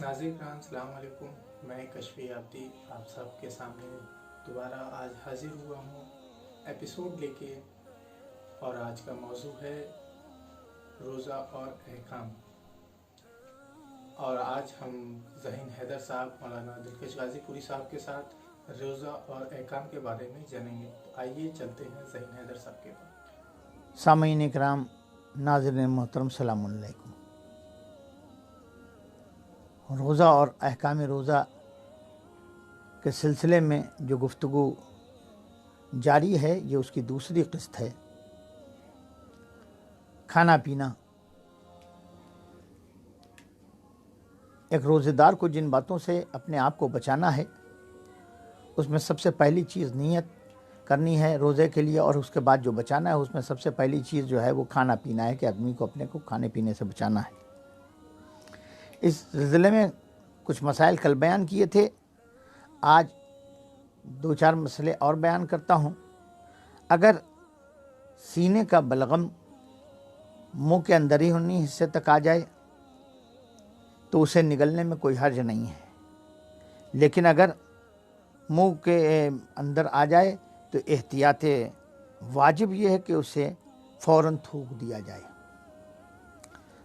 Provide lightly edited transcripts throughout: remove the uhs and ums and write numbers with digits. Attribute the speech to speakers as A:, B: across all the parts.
A: ناظرین السلام علیکم، میں کشفی آبدی آپ سب کے سامنے دوبارہ آج حاضر ہوا ہوں ایپیسوڈ لے کے، اور آج کا موضوع ہے روزہ اور احکام۔ اور آج ہم ذہین حیدر صاحب، مولانا دلکش غازی پوری صاحب کے ساتھ روزہ اور احکام کے بارے میں جانیں گے۔ تو آئیے چلتے ہیں ذہین حیدر صاحب کے پاس۔
B: سامعین اکرام، ناظرین محترم، السلام علیکم۔ روزہ اور احکام روزہ کے سلسلے میں جو گفتگو جاری ہے، یہ اس کی دوسری قسط ہے۔ کھانا پینا، ایک روزے دار کو جن باتوں سے اپنے آپ کو بچانا ہے، اس میں سب سے پہلی چیز نیت کرنی ہے روزے کے لیے، اور اس کے بعد جو بچانا ہے اس میں سب سے پہلی چیز جو ہے وہ کھانا پینا ہے، کہ آدمی کو اپنے کو کھانے پینے سے بچانا ہے۔ اس سلسلے میں کچھ مسائل کل بیان کیے تھے، آج دو چار مسئلے اور بیان کرتا ہوں۔ اگر سینے کا بلغم منہ کے اندرونی حصے تک آ جائے تو اسے نگلنے میں کوئی حرج نہیں ہے، لیکن اگر منہ کے اندر آ جائے تو احتیاط واجب یہ ہے کہ اسے فوراً تھوک دیا جائے۔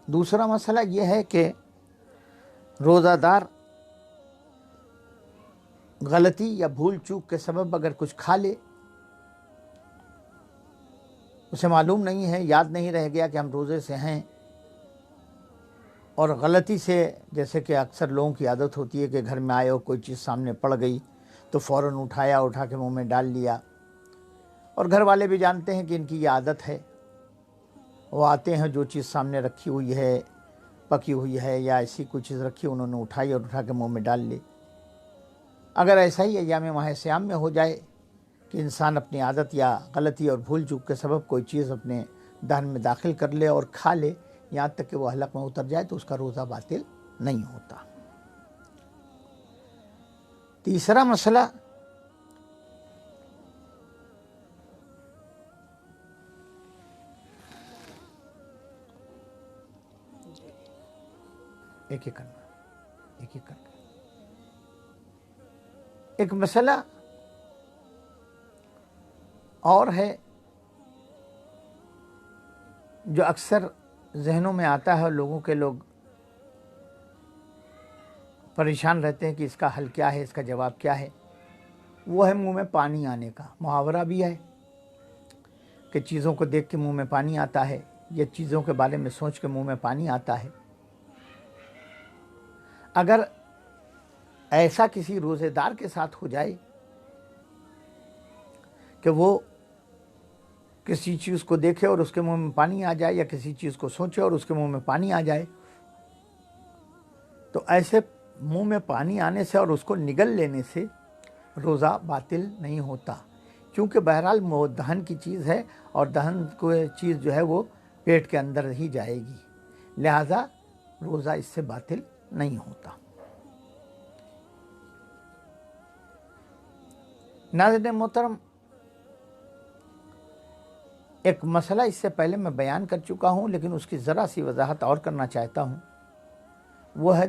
B: دوسرا مسئلہ یہ ہے کہ روزہ دار غلطی یا بھول چوک کے سبب اگر کچھ کھا لے، اسے معلوم نہیں ہے، یاد نہیں رہ گیا کہ ہم روزے سے ہیں، اور غلطی سے، جیسے کہ اکثر لوگوں کی عادت ہوتی ہے کہ گھر میں آئے اور کوئی چیز سامنے پڑ گئی تو فوراً اٹھا کے منہ میں ڈال لیا، اور گھر والے بھی جانتے ہیں کہ ان کی یہ عادت ہے، وہ آتے ہیں جو چیز سامنے رکھی ہوئی ہے، پکی ہوئی ہے یا ایسی کوئی چیز رکھی، انہوں نے اٹھائی اور اٹھا کے منہ میں ڈال لی۔ اگر ایسا ہی ایام ماہ صیام میں ہو جائے کہ انسان اپنی عادت یا غلطی اور بھول چوک کے سبب کوئی چیز اپنے دہن میں داخل کر لے اور کھا لے، یہاں تک کہ وہ حلق میں اتر جائے، تو اس کا روزہ باطل نہیں ہوتا۔ تیسرا مسئلہ ایک مسئلہ اور ہے جو اکثر ذہنوں میں آتا ہے، اور لوگ پریشان رہتے ہیں کہ اس کا حل کیا ہے، اس کا جواب کیا ہے۔ وہ ہے منہ میں پانی آنے کا۔ محاورہ بھی ہے کہ چیزوں کو دیکھ کے منہ میں پانی آتا ہے، یا چیزوں کے بارے میں سوچ کے منہ میں پانی آتا ہے۔ اگر ایسا کسی روزے دار کے ساتھ ہو جائے کہ وہ کسی چیز کو دیکھے اور اس کے منہ میں پانی آ جائے، یا کسی چیز کو سوچے اور اس کے منہ میں پانی آ جائے، تو ایسے منہ میں پانی آنے سے اور اس کو نگل لینے سے روزہ باطل نہیں ہوتا، کیونکہ بہرحال وہ دہن کی چیز ہے، اور دہن کو چیز جو ہے وہ پیٹ کے اندر ہی جائے گی، لہذا روزہ اس سے باطل نہیں ہوتا۔ ناظرین محترم، ایک مسئلہ اس سے پہلے میں بیان کر چکا ہوں، لیکن اس کی ذرا سی وضاحت اور کرنا چاہتا ہوں۔ وہ ہے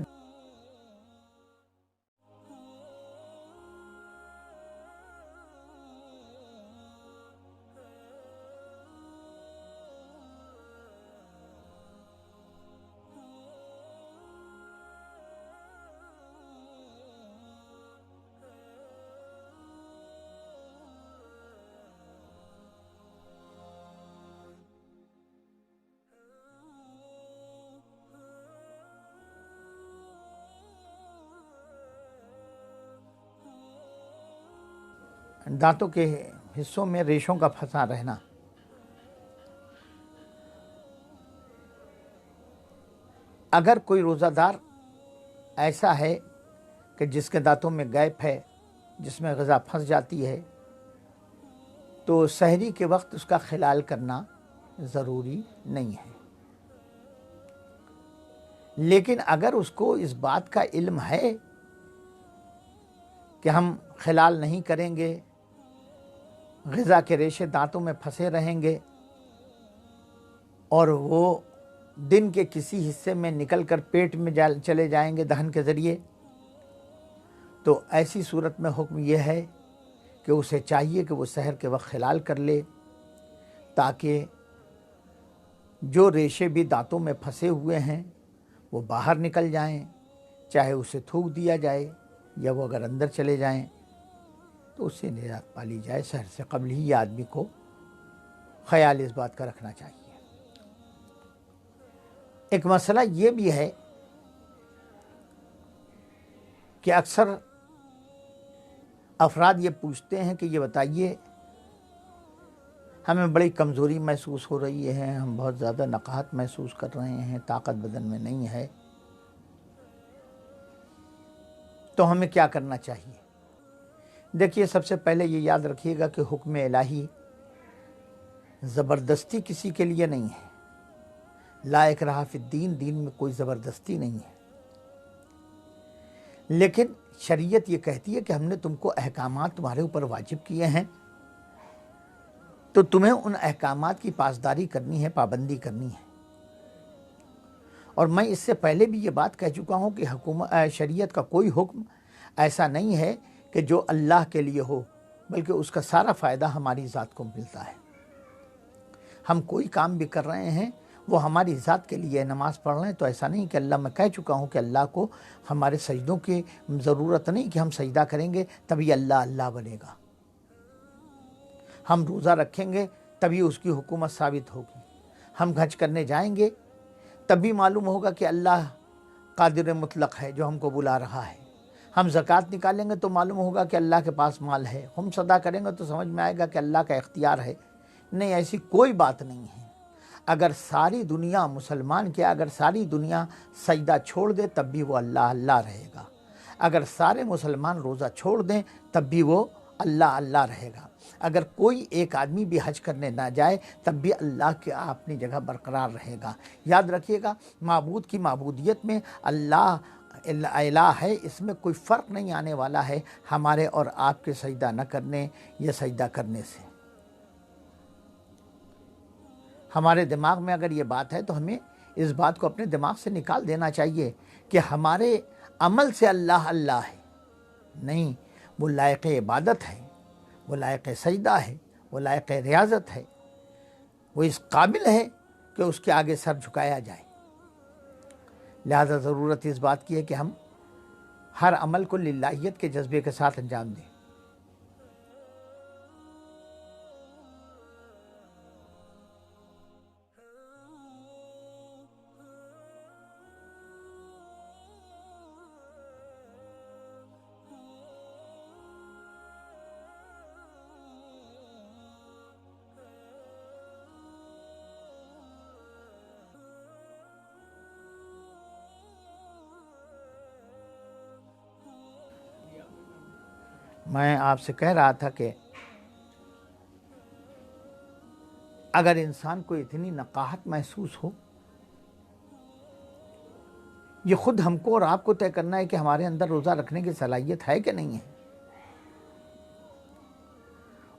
B: دانتوں کے حصوں میں ریشوں کا پھنسا رہنا۔ اگر کوئی روزہ دار ایسا ہے کہ جس کے دانتوں میں گیپ ہے، جس میں غذا پھنس جاتی ہے، تو سحری کے وقت اس کا خلال کرنا ضروری نہیں ہے، لیکن اگر اس کو اس بات کا علم ہے کہ ہم خلال نہیں کریں گے، غذا کے ریشے دانتوں میں پھنسے رہیں گے، اور وہ दिन के किसी हिस्से में निकल कर पेट में चले जाएंगे दहन के ज़रिए, तो ऐसी सूरत में हुक्म यह है कि उसे चाहिए कि वो सहर के वक्त खिलाल कर ले, ताकि जो रेशे भी दांतों में फंसे हुए हैं वो बाहर निकल जाएं, चाहे उसे थूक दिया जाए या वो अगर अंदर चले जाएं तो उससे निजात पा ली जाए। सहर से कबल ही ये आदमी को ख्याल इस बात का रखना चाहिए। एक मसला ये भी है कि अक्सर अफराद ये पूछते हैं कि ये बताइए, हमें बड़ी कमज़ोरी महसूस हो रही है, हम बहुत ज़्यादा नकाहत महसूस कर रहे हैं, ताकत बदन में नहीं है, तो हमें क्या करना चाहिए? देखिए, सबसे पहले ये याद रखिएगा कि हुक्म इलाही ज़बरदस्ती किसी के लिए नहीं है। ला इकराह फिद्दीन, दीन में कोई ज़बरदस्ती नहीं है, लेकिन शरीयत ये कहती है कि हमने तुमको अहकामात तुम्हारे ऊपर वाजिब किए हैं, तो तुम्हें उन अहकामात की पासदारी करनी है, पाबंदी करनी है। और मैं इससे पहले भी ये बात कह चुका हूँ कि शरीयत का कोई हुक्म ऐसा नहीं है कि जो अल्लाह के लिए हो, बल्कि उसका सारा फ़ायदा हमारी ज़ात को मिलता है। हम कोई काम भी कर रहे हैं वो हमारी ज़ात के लिए, नमाज़ पढ़ रहे हैं तो ऐसा नहीं कि अल्लाह, मैं कह चुका हूँ कि अल्लाह को हमारे सजदों की ज़रूरत नहीं कि हम सजदा करेंगे तभी अल्लाह अल्लाह बनेगा। हम रोज़ा रखेंगे तभी उसकी हुकूमत साबित होगी। हम हज करने जाएंगे तभी मालूम होगा कि अल्लाह कादिर मुतलक है जो हमको बुला रहा है। हम ज़कात निकालेंगे तो मालूम होगा कि अल्लाह के पास माल है। हम सदा करेंगे तो समझ में आएगा कि अल्लाह का इख्तियार है। नहीं, ऐसी कोई बात नहीं है। अगर सारी दुनिया मुसलमान के, अगर सारी दुनिया सजदा छोड़ दे तब भी वो अल्लाह अल्लाह रहेगा। अगर सारे मुसलमान रोज़ा छोड़ दें तब भी वो अल्लाह अल्लाह रहेगा। अगर कोई एक आदमी भी हज करने ना जाए तब भी अल्लाह के अपनी जगह बरकरार रहेगा। याद रखिएगा, माबूद की माबूदियत में अल्लाह इलाह है, इसमें कोई फ़र्क नहीं आने वाला है हमारे और आपके सजदा न करने या सजदा करने से। हमारे दिमाग में अगर ये बात है तो हमें इस बात को अपने दिमाग से निकाल देना चाहिए कि हमारे अमल से अल्लाह अल्लाह है। नहीं, वो लायक इबादत है, वो लायक सजदा है, वो लायक रियाजत है, वो इस काबिल है कि उसके आगे सर झुकाया जाए। लिहाजा ज़रूरत इस बात की है कि हम हर अमल को लिल्लाहियत के जज्बे के साथ अंजाम दें। मैं आपसे कह रहा था कि अगर इंसान को इतनी नकाहत महसूस हो, ये खुद हमको और आपको तय करना है कि हमारे अंदर रोज़ा रखने की सलाहियत है कि नहीं है।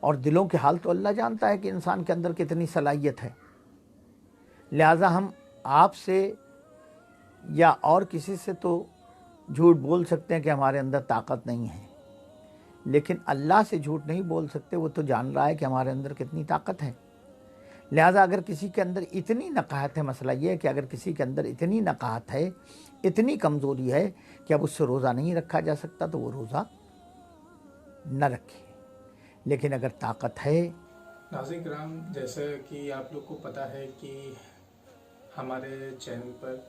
B: और दिलों के हाल तो अल्लाह जानता है कि इंसान के अंदर कितनी सलाहियत है। लिहाजा हम आपसे या और किसी से तो झूठ बोल सकते हैं कि हमारे अंदर ताकत नहीं है, लेकिन अल्लाह से झूठ नहीं बोल सकते। वो तो जान रहा है कि हमारे अंदर कितनी ताकत है। लिहाजा अगर किसी के अंदर इतनी नकाहत है, मसला ये है कि अगर किसी के अंदर इतनी नकाहत है, इतनी कमज़ोरी है कि अब उससे रोज़ा नहीं रखा जा सकता, तो वो रोज़ा न रखे। लेकिन अगर ताकत है।
A: नाज़रीन किराम, जैसे कि आप लोग को पता है कि हमारे चैनल पर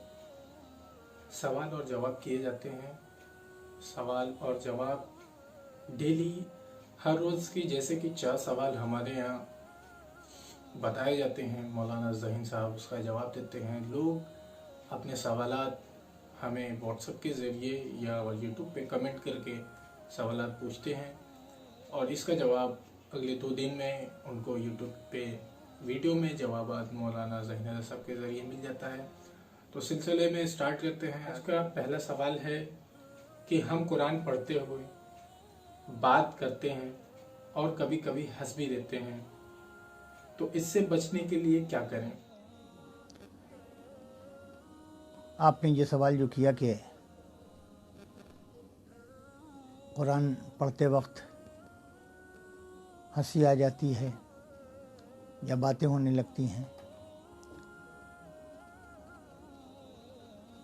A: सवाल और जवाब किए जाते हैं। सवाल और जवाब डेली, हर रोज़ की जैसे कि 4 सवाल हमारे यहाँ बताए जाते हैं। मौलाना ज़हीन साहब उसका जवाब देते हैं। लोग अपने सवालात हमें व्हाट्सएप के ज़रिए या यूट्यूब पे कमेंट करके सवालात पूछते हैं, और इसका जवाब अगले 2 दिन में उनको यूट्यूब पे वीडियो में जवाब मौलाना ज़हीन साहब के ज़रिए मिल जाता है। तो सिलसिले में स्टार्ट करते हैं। आज का पहला सवाल है कि हम कुरान पढ़ते हुए बात करते हैं और कभी कभी हंस भी देते हैं, तो इससे बचने के लिए क्या करें?
B: आपने ये सवाल जो किया कि कुरान पढ़ते वक्त हंसी आ जाती है या बातें होने लगती हैं,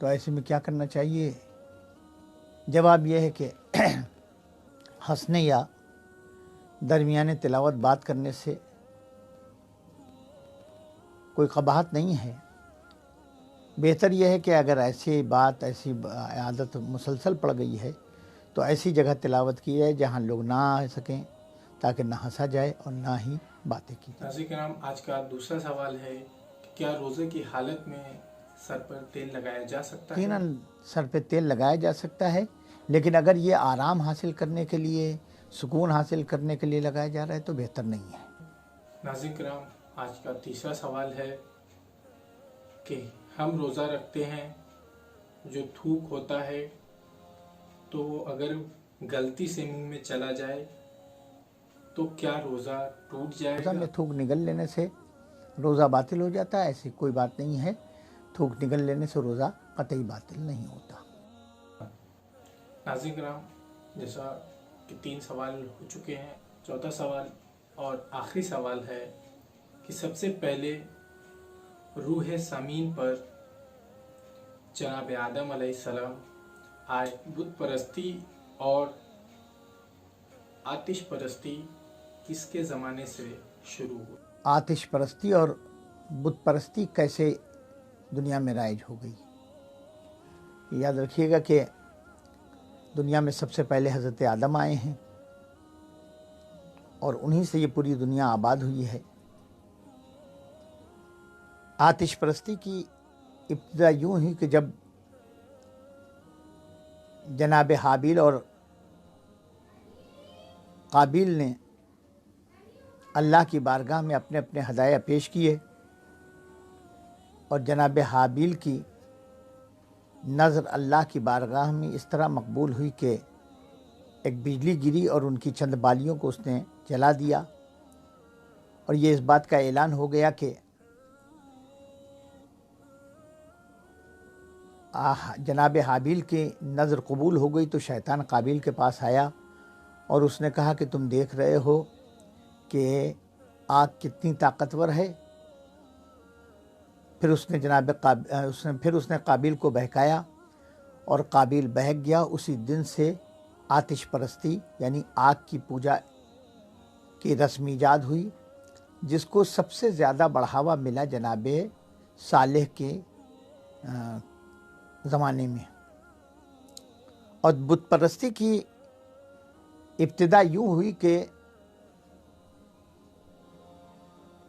B: तो ऐसे में क्या करना चाहिए? जवाब यह है कि हंसने या दरमियाने तिलावत बात करने से कोई कबाहत नहीं है। बेहतर यह है कि अगर ऐसी आदत मुसलसल पड़ गई है तो ऐसी जगह तिलावत की जाए जहाँ लोग ना आ सकें, ताकि ना हंसा जाए और ना ही बातें की जाए।
A: नाज़रीन किराम, आज का दूसरा सवाल है कि क्या रोज़े की हालत में सर पर तेल लगाया जा सकता है?
B: यकीनन सर पे तेल लगाया जा सकता है, लेकिन अगर ये आराम हासिल करने के लिए, सुकून हासिल करने के लिए लगाया जा रहा है तो बेहतर नहीं है।
A: नाज़रीन किराम, आज का तीसरा सवाल है कि हम रोज़ा रखते हैं, जो थूक होता है तो वो अगर गलती से मुंह में चला जाए तो क्या रोज़ा टूट
B: रोज़ा
A: जाएगा?
B: में थूक निगल लेने से रोज़ा बातिल हो जाता है, ऐसी कोई बात नहीं है। थूक निगल लेने से रोज़ा कतई बातिल नहीं होता।
A: नाज़रीन किराम, जैसा कि 3 सवाल हो चुके हैं, चौथा सवाल और आखिरी सवाल है कि सबसे पहले रूह समीन पर जनाब आदम अलैहिस्सलाम आए। बुत परस्ती और आतिश परस्ती किसके ज़माने से शुरू हुई?
B: आतिश परस्ती और बुत परस्ती कैसे दुनिया में राइज हो गई? याद रखिएगा कि दुनिया में सबसे पहले हज़रत आदम आए हैं और उन्हीं से ये पूरी दुनिया आबाद हुई है। आतिश परस्ती की इब्तिदा यूं ही कि जब जनाब हाबिल और काबिल ने अल्लाह की बारगाह में अपने अपने हदाया पेश किए और जनाब हाबिल की नज़र अल्लाह की बारगाह में इस तरह मकबूल हुई कि एक बिजली गिरी और उनकी चंद बालियों को उसने जला दिया, और ये इस बात का ऐलान हो गया कि जनाब हाबिल की नज़र कबूल हो गई। तो शैतान काबिल के पास आया और उसने कहा कि तुम देख रहे हो कि आग कितनी ताकतवर है। फिर उसने काबिल को बहकाया और काबिल बहक गया। उसी दिन से आतिश परस्ती यानी आग की पूजा की रस्म ईजाद हुई, जिसको सबसे ज़्यादा बढ़ावा मिला जनाब सालेह के ज़माने में। और बुत परस्ती की इब्तिदा यूं हुई कि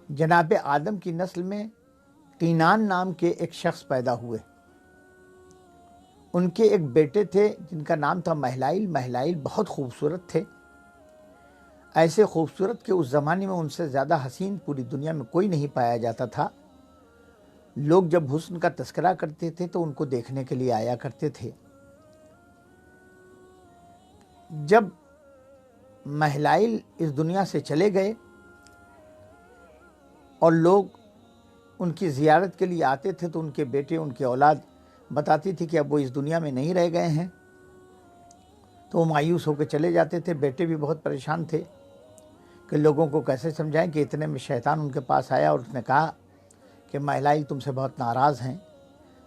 B: जनाब आदम की नस्ल में कीनान नाम के एक शख्स पैदा हुए। उनके एक बेटे थे जिनका नाम था महलाइल। महलाइल बहुत खूबसूरत थे, ऐसे खूबसूरत कि उस ज़माने में उनसे ज़्यादा हसीन पूरी दुनिया में कोई नहीं पाया जाता था। लोग जब हुस्न का तस्करा करते थे तो उनको देखने के लिए आया करते थे। जब महलाइल इस दुनिया से चले गए और लोग उनकी ज़ियारत के लिए आते थे, तो उनके बेटे, उनकी औलाद बताती थी कि अब वो इस दुनिया में नहीं रह गए हैं, तो वो मायूस होकर चले जाते थे। बेटे भी बहुत परेशान थे कि लोगों को कैसे समझाएं कि इतने में शैतान उनके पास आया और उसने कहा कि महलाइल तुमसे बहुत नाराज़ हैं।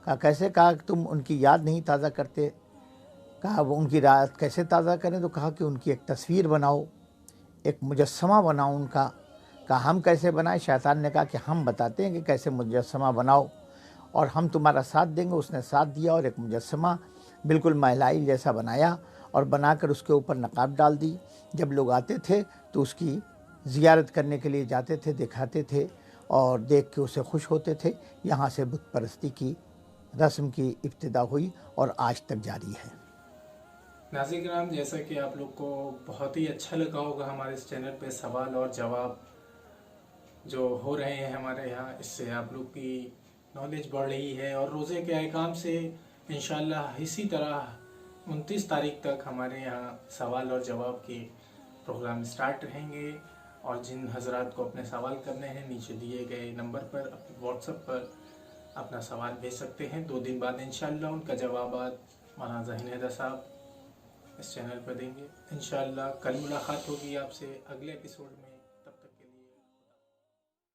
B: कहा कैसे? कहा कि तुम उनकी याद नहीं ताज़ा करते। कहा वो उनकी याद कैसे ताज़ा करें? तो कहा कि उनकी एक तस्वीर बनाओ, एक मुजस्समा बनाओ उनका। कहा हम कैसे बनाएं? शैतान ने कहा कि हम बताते हैं कि कैसे मुजस्समा बनाओ और हम तुम्हारा साथ देंगे। उसने साथ दिया और एक मुजस्समा बिल्कुल महलाइल जैसा बनाया और बनाकर उसके ऊपर नकाब डाल दी। जब लोग आते थे तो उसकी ज़ियारत करने के लिए जाते थे, दिखाते थे और देख के उसे खुश होते थे। यहाँ से बुत परस्ती की रस्म की इब्तिदा हुई और आज तक जारी है।
A: नाज़रीन किराम, जैसा कि आप लोग को बहुत ही अच्छा लगा होगा हमारे इस चैनल पे सवाल और जवाब जो हो रहे हैं हमारे यहाँ, इससे आप लोग की नॉलेज बढ़ रही है। और रोज़े के अहकाम से इंशाल्लाह इसी तरह 29 तारीख तक हमारे यहाँ सवाल और जवाब के प्रोग्राम स्टार्ट रहेंगे। और जिन हजरात को अपने सवाल करने हैं, नीचे दिए गए नंबर पर व्हाट्सएप पर अपना सवाल भेज सकते हैं। 2 दिन बाद इंशाल्लाह उनका जवाबात मौलाना ज़हीन हैदर साहब इस चैनल पर देंगे। इंशाल्लाह कल मुलाकात होगी आपसे अगले एपिसोड में।